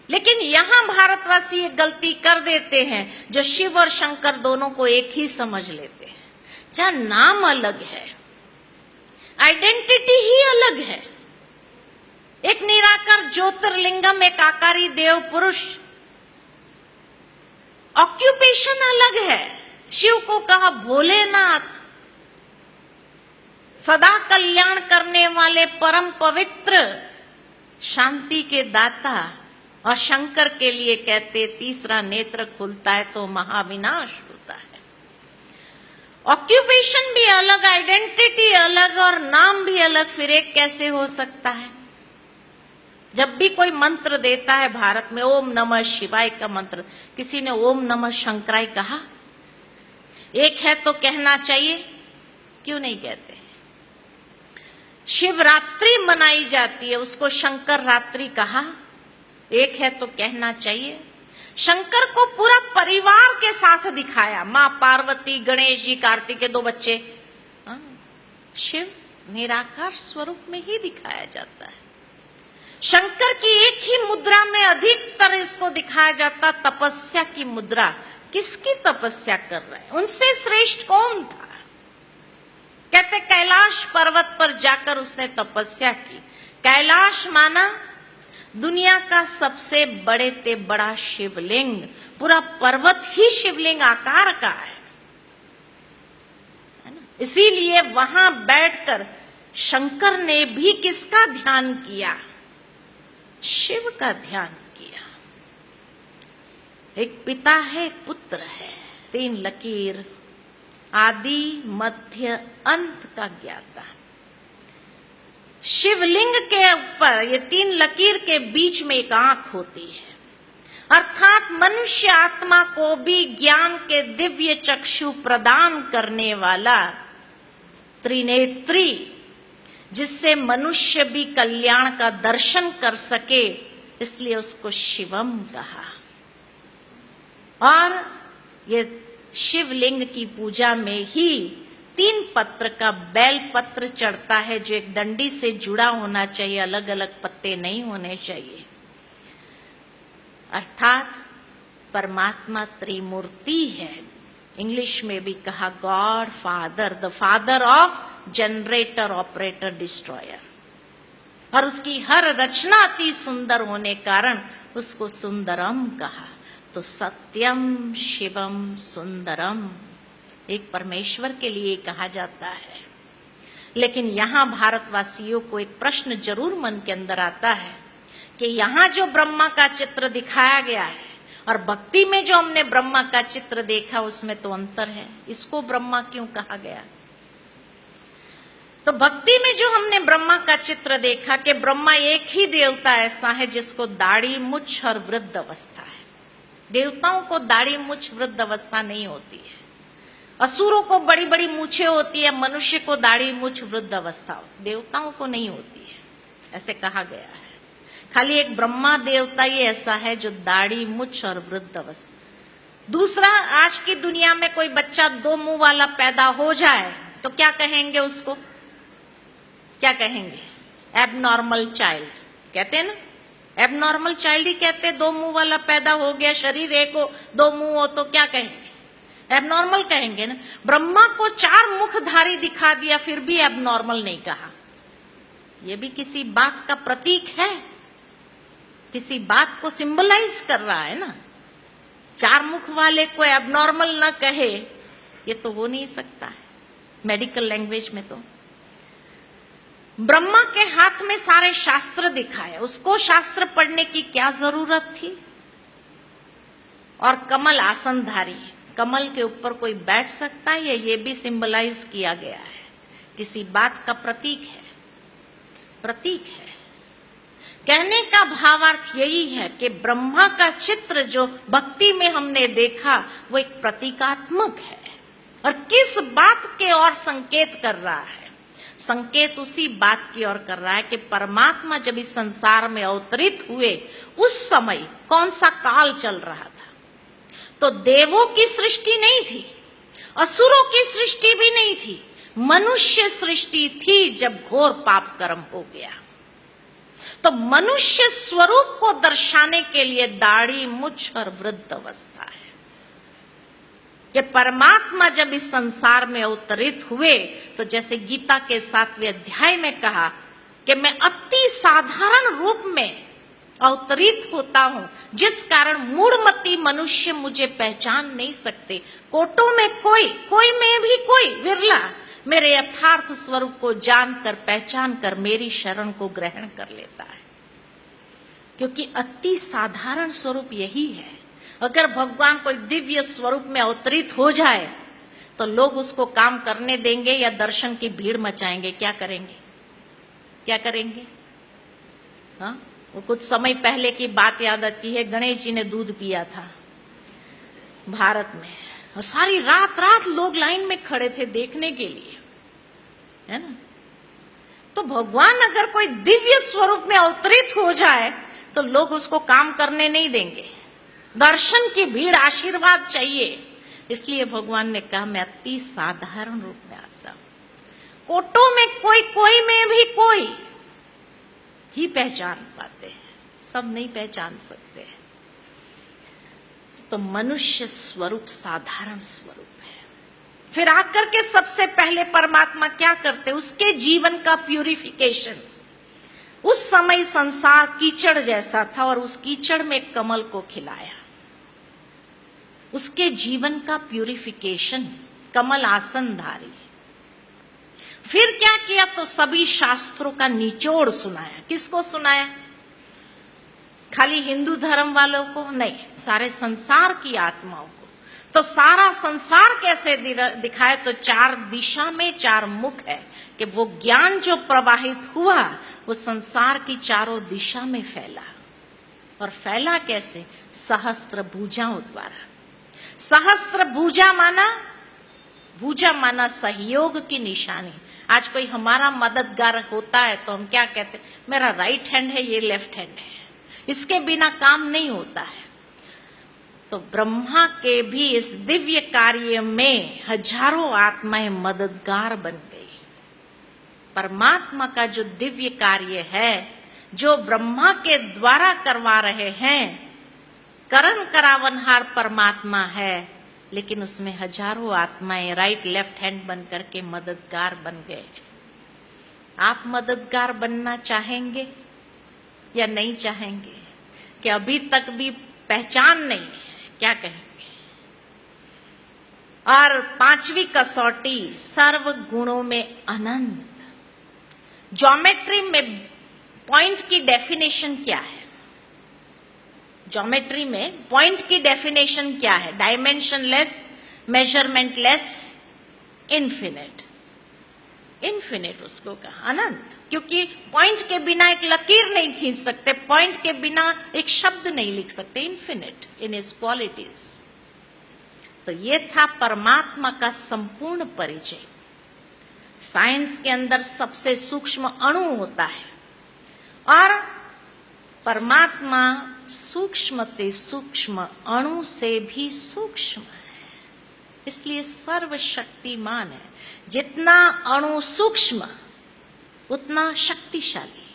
लेकिन यहां भारतवासी एक गलती कर देते हैं, जो शिव और शंकर दोनों को एक ही समझ लेते हैं। जहां नाम अलग है, आइडेंटिटी ही अलग है। एक निराकार ज्योतिर्लिंगम, एक आकारी देव पुरुष, ऑक्यूपेशन अलग है। शिव को कहा भोलेनाथ, सदा कल्याण करने वाले परम पवित्र, शांति के दाता, और शंकर के लिए कहते तीसरा नेत्र खुलता है तो महाविनाश होता है। ऑक्यूपेशन भी अलग, आइडेंटिटी अलग और नाम भी अलग, फिर एक कैसे हो सकता है? जब भी कोई मंत्र देता है भारत में, ओम नमः शिवाय का मंत्र, किसी ने ओम नमः शंकराय कहा? एक है तो कहना चाहिए, क्यों नहीं कहते? शिवरात्रि मनाई जाती है, उसको शंकर रात्रि कहा, एक है तो कहना चाहिए। शंकर को पूरा परिवार के साथ दिखाया, मां पार्वती, गणेश जी, कार्तिक के 2 बच्चे। शिव निराकार स्वरूप में ही दिखाया जाता है। शंकर की एक ही मुद्रा में अधिकतर इसको दिखाया जाता, तपस्या की मुद्रा। किसकी तपस्या कर रहे हैं? उनसे श्रेष्ठ कौन था? कहते कैलाश पर्वत पर जाकर उसने तपस्या की। कैलाश माना दुनिया का सबसे बड़े ते बड़ा शिवलिंग, पूरा पर्वत ही शिवलिंग आकार का है ना? इसीलिए वहां बैठकर शंकर ने भी किसका ध्यान किया? शिव का ध्यान किया। एक पिता है, एक पुत्र है, 3 लकीर, आदि मध्य अंत का ज्ञाता। शिवलिंग के ऊपर ये 3 लकीर के बीच में एक आंख होती है, अर्थात मनुष्य आत्मा को भी ज्ञान के दिव्य चक्षु प्रदान करने वाला त्रिनेत्री, जिससे मनुष्य भी कल्याण का दर्शन कर सके, इसलिए उसको शिवम कहा। और ये शिवलिंग की पूजा में ही 3 पत्र का बेल पत्र चढ़ता है, जो एक डंडी से जुड़ा होना चाहिए, अलग अलग पत्ते नहीं होने चाहिए। अर्थात परमात्मा त्रिमूर्ति है। इंग्लिश में भी कहा God father, the father of generator, operator, destroyer. और उसकी हर रचना अति सुंदर होने कारण उसको सुंदरम कहा। तो सत्यम शिवम सुंदरम एक परमेश्वर के लिए कहा जाता है। लेकिन यहां भारतवासियों को एक प्रश्न जरूर मन के अंदर आता है कि यहां जो ब्रह्मा का चित्र दिखाया गया है और भक्ति में जो हमने ब्रह्मा का चित्र देखा, उसमें तो अंतर है। इसको ब्रह्मा क्यों कहा गया? तो भक्ति में जो हमने ब्रह्मा का चित्र देखा कि ब्रह्मा एक ही देवता ऐसा है जिसको दाढ़ी, मुछ और वृद्ध अवस्था है। देवताओं को दाढ़ी, मुछ, वृद्ध अवस्था नहीं होती है। असुरों को बड़ी बड़ी मूछें होती है, मनुष्य को दाढ़ी, मुछ, वृद्ध अवस्था, देवताओं को नहीं होती है, ऐसे कहा गया है। खाली एक ब्रह्मा देवता ही ऐसा है जो दाढ़ी, मुछ और वृद्ध अवस्था। दूसरा, आज की दुनिया में कोई बच्चा 2 मुंह वाला पैदा हो जाए तो क्या कहेंगे उसको? क्या कहेंगे? एबनॉर्मल चाइल्ड कहते हैं ना, एबनॉर्मल चाइल्ड ही कहते। 2 मुंह वाला पैदा हो गया, शरीर एक हो, 2 मुंह हो तो क्या कहेंगे? एबनॉर्मल कहेंगे ना। ब्रह्मा को 4 मुखधारी दिखा दिया, फिर भी एबनॉर्मल नहीं कहा। यह भी किसी बात का प्रतीक है, किसी बात को सिंबलाइज कर रहा है ना। 4 मुख वाले को एबनॉर्मल ना कहे, ये तो हो नहीं सकता है मेडिकल लैंग्वेज में। तो ब्रह्मा के हाथ में सारे शास्त्र दिखाए, उसको शास्त्र पढ़ने की क्या जरूरत थी? और कमल आसनधारी, कमल के ऊपर कोई बैठ सकता है? ये भी सिंबलाइज किया गया है, किसी बात का प्रतीक है, प्रतीक है। कहने का भावार्थ यही है कि ब्रह्मा का चित्र जो भक्ति में हमने देखा वो एक प्रतीकात्मक है। और किस बात के ओर संकेत कर रहा है? संकेत उसी बात की ओर कर रहा है कि परमात्मा जब इस संसार में अवतरित हुए, उस समय कौन सा काल चल रहा था? तो देवों की सृष्टि नहीं थी, असुरों की सृष्टि भी नहीं थी, मनुष्य सृष्टि थी जब घोर पाप कर्म हो गया। तो मनुष्य स्वरूप को दर्शाने के लिए दाढ़ी, मुछ और वृद्ध अवस्था है कि परमात्मा जब इस संसार में अवतरित हुए तो जैसे गीता के 7वें अध्याय में कहा कि मैं अति साधारण रूप में अवतरित होता हूं, जिस कारण मूढ़मती मनुष्य मुझे पहचान नहीं सकते। कोटों में कोई में भी कोई विरला मेरे यथार्थ स्वरूप को जानकर, पहचान कर मेरी शरण को ग्रहण कर लेता है, क्योंकि अति साधारण स्वरूप यही है। अगर भगवान कोई दिव्य स्वरूप में अवतरित हो जाए तो लोग उसको काम करने देंगे या दर्शन की भीड़ मचाएंगे? क्या करेंगे? क्या करेंगे? हाँ, वो कुछ समय पहले की बात याद आती है। गणेश जी ने दूध पिया था भारत में, और सारी रात लोग लाइन में खड़े थे देखने के लिए, है ना। तो भगवान अगर कोई दिव्य स्वरूप में अवतरित हो जाए तो लोग उसको काम करने नहीं देंगे, दर्शन की भीड़, आशीर्वाद चाहिए। इसलिए भगवान ने कहा मैं अति साधारण रूप में आता हूं। कोटों में कोई में भी कोई ही पहचान पाते हैं, सब नहीं पहचान सकते। तो मनुष्य स्वरूप साधारण स्वरूप है। फिर आकर के सबसे पहले परमात्मा क्या करते? उसके जीवन का प्यूरिफिकेशन। उस समय संसार कीचड़ जैसा था और उस कीचड़ में कमल को खिलाया। उसके जीवन का प्यूरिफिकेशन, कमल आसनधारी। फिर क्या किया? तो सभी शास्त्रों का निचोड़ सुनाया। किसको सुनाया? खाली हिंदू धर्म वालों को नहीं, सारे संसार की आत्माओं को। तो सारा संसार कैसे दिखाए? तो 4 दिशा में 4 मुख है कि वो ज्ञान जो प्रवाहित हुआ वो संसार की चारों दिशा में फैला। और फैला कैसे? सहस्त्र भुजाओं द्वारा। सहस्त्र भुजा माना सहयोग की निशानी। आज कोई हमारा मददगार होता है तो हम क्या कहते हैं? मेरा राइट हैंड है, ये लेफ्ट हैंड है, इसके बिना काम नहीं होता है। तो ब्रह्मा के भी इस दिव्य कार्य में हजारों आत्माएं मददगार बन गई। परमात्मा का जो दिव्य कार्य है, जो ब्रह्मा के द्वारा करवा रहे हैं, करण करावनहार परमात्मा है, लेकिन उसमें हजारों आत्माएं राइट लेफ्ट हैंड बन करके मददगार बन गए। आप मददगार बनना चाहेंगे या नहीं चाहेंगे? कि अभी तक भी पहचान नहीं है, क्या कहेंगे? और 5वीं कसौटी, सर्व गुणों में अनंत। ज्योमेट्री में पॉइंट की डेफिनेशन क्या है? ज्योमेट्री में पॉइंट की डेफिनेशन क्या है? Dimensionless, मेजरमेंटलेस, infinite. इन्फिनिट उसको कहा, अनंत। क्योंकि पॉइंट के बिना एक लकीर नहीं खींच सकते, पॉइंट के बिना एक शब्द नहीं लिख सकते। Infinite in is qualities. तो ये था परमात्मा का संपूर्ण परिचय। साइंस के अंदर सबसे सूक्ष्म अणु होता है और परमात्मा सूक्ष्मते सूक्ष्म अणु से भी सूक्ष्म है, इसलिए सर्वशक्तिमान है। जितना अणु सूक्ष्म उतना शक्तिशाली।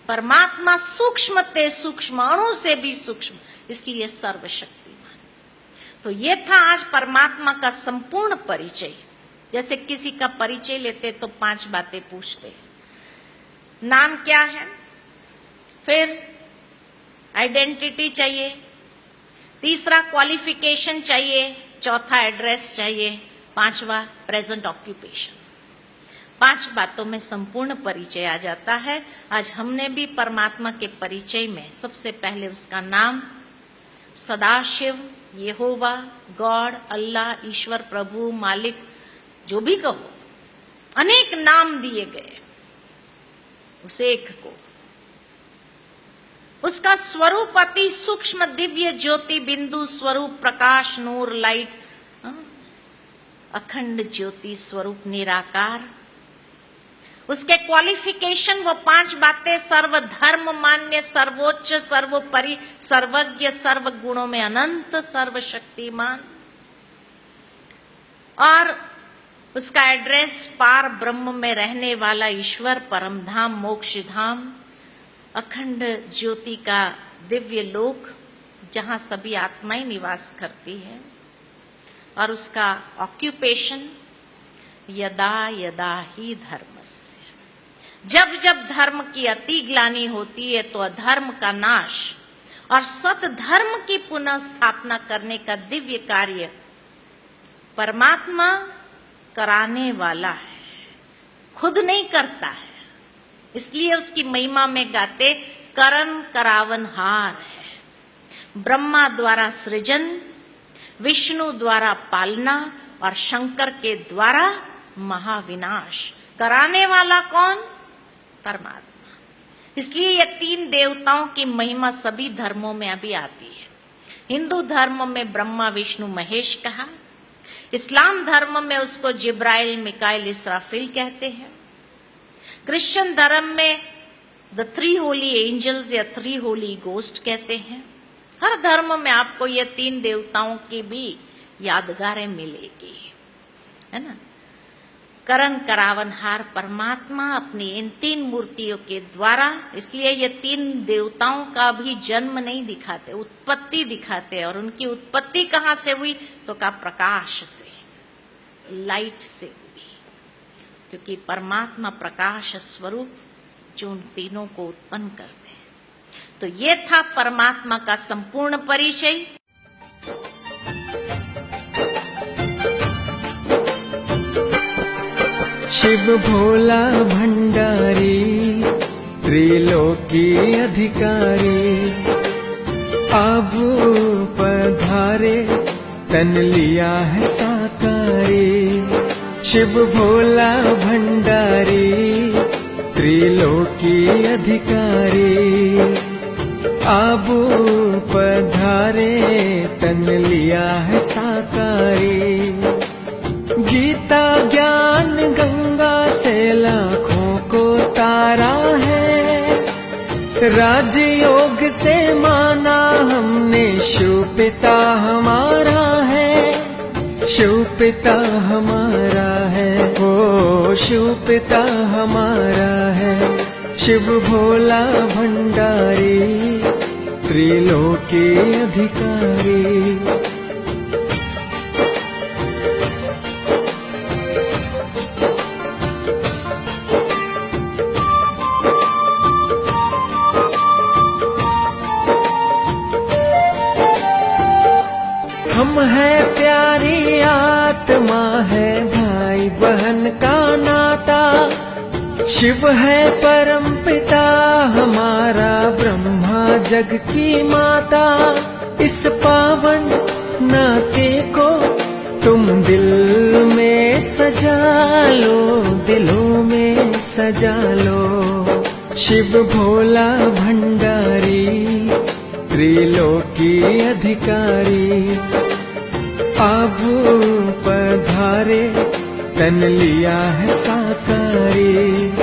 परमात्मा सूक्ष्मते सूक्ष्म अणु से भी सूक्ष्म, इसलिए सर्वशक्तिमान। तो ये था आज परमात्मा का संपूर्ण परिचय। जैसे किसी का परिचय लेते तो 5 बातें पूछते। नाम क्या है, फिर आइडेंटिटी चाहिए, तीसरा क्वालिफिकेशन चाहिए, चौथा एड्रेस चाहिए, 5वां प्रेजेंट ऑक्यूपेशन। 5 बातों में संपूर्ण परिचय आ जाता है। आज हमने भी परमात्मा के परिचय में सबसे पहले उसका नाम, सदाशिव, यहोवा, गॉड, अल्लाह, ईश्वर, प्रभु, मालिक, जो भी कहो, अनेक नाम दिए गए उस एक को। उसका स्वरूप अति सूक्ष्म दिव्य ज्योति बिंदु स्वरूप, प्रकाश, नूर, लाइट, अखंड ज्योति स्वरूप, निराकार। उसके क्वालिफिकेशन वो 5 बातें, सर्वधर्म मान्य, सर्वोच्च, सर्वोपरि, सर्वज्ञ, सर्व गुणों में अनंत, सर्वशक्तिमान। और उसका एड्रेस, पार ब्रह्म में रहने वाला ईश्वर, परम धाम, मोक्ष धाम, अखंड ज्योति का दिव्य लोक जहां सभी आत्माएं निवास करती है, और उसका ऑक्यूपेशन यदा यदा ही धर्मस्य, जब जब धर्म की अति ग्लानि होती है तो अधर्म का नाश और सत धर्म की पुनः स्थापना करने का दिव्य कार्य परमात्मा कराने वाला है, खुद नहीं करता है। इसलिए उसकी महिमा में गाते करन करावनहार है। ब्रह्मा द्वारा सृजन, विष्णु द्वारा पालना और शंकर के द्वारा महाविनाश। कराने वाला कौन? परमात्मा। इसलिए ये तीन देवताओं की महिमा सभी धर्मों में अभी आती है। हिंदू धर्म में ब्रह्मा विष्णु महेश कहा, इस्लाम धर्म में उसको जिब्राइल मिकाइल इसराफिल कहते हैं, क्रिश्चियन धर्म में द 3 होली एंजल्स या 3 होली गोस्ट कहते हैं। हर धर्म में आपको ये तीन देवताओं की भी यादगारें मिलेगी, है ना। करण करावनहार परमात्मा अपनी इन तीन मूर्तियों के द्वारा, इसलिए ये तीन देवताओं का भी जन्म नहीं दिखाते, उत्पत्ति दिखाते। और उनकी उत्पत्ति कहां से हुई? तो का प्रकाश से, लाइट से हुई, क्योंकि परमात्मा प्रकाश स्वरूप जो उन तीनों को उत्पन्न करते हैं। तो ये था परमात्मा का संपूर्ण परिचय। शिव भोला भंडारी, त्रिलोकी अधिकारी, अब पधारे तन लिया है साकारी। शिव भोला भंडारी, त्रिलोकी अधिकारी, अब पधारे तन लिया है साकारी। गीता ज्ञान गंगा से लाखों को तारा है, राजयोग से माना हमने शिव पिता हमारा है। शिव पिता हमारा है, ओ शिव पिता हमारा है। शिव भोला भंडारी, त्रिलोकी अधिकारी। हम है प्यारी आत्मा है, भाई बहन का नाता। शिव है परम पिता हमारा, ब्रह्मा जग की माता। इस पावन नाते को तुम दिल में सजा लो, दिलों में सजा लो। शिव भोला भंडारी, त्रिलोकी अधिकारी, अब पधारे तन लिया है साकारी।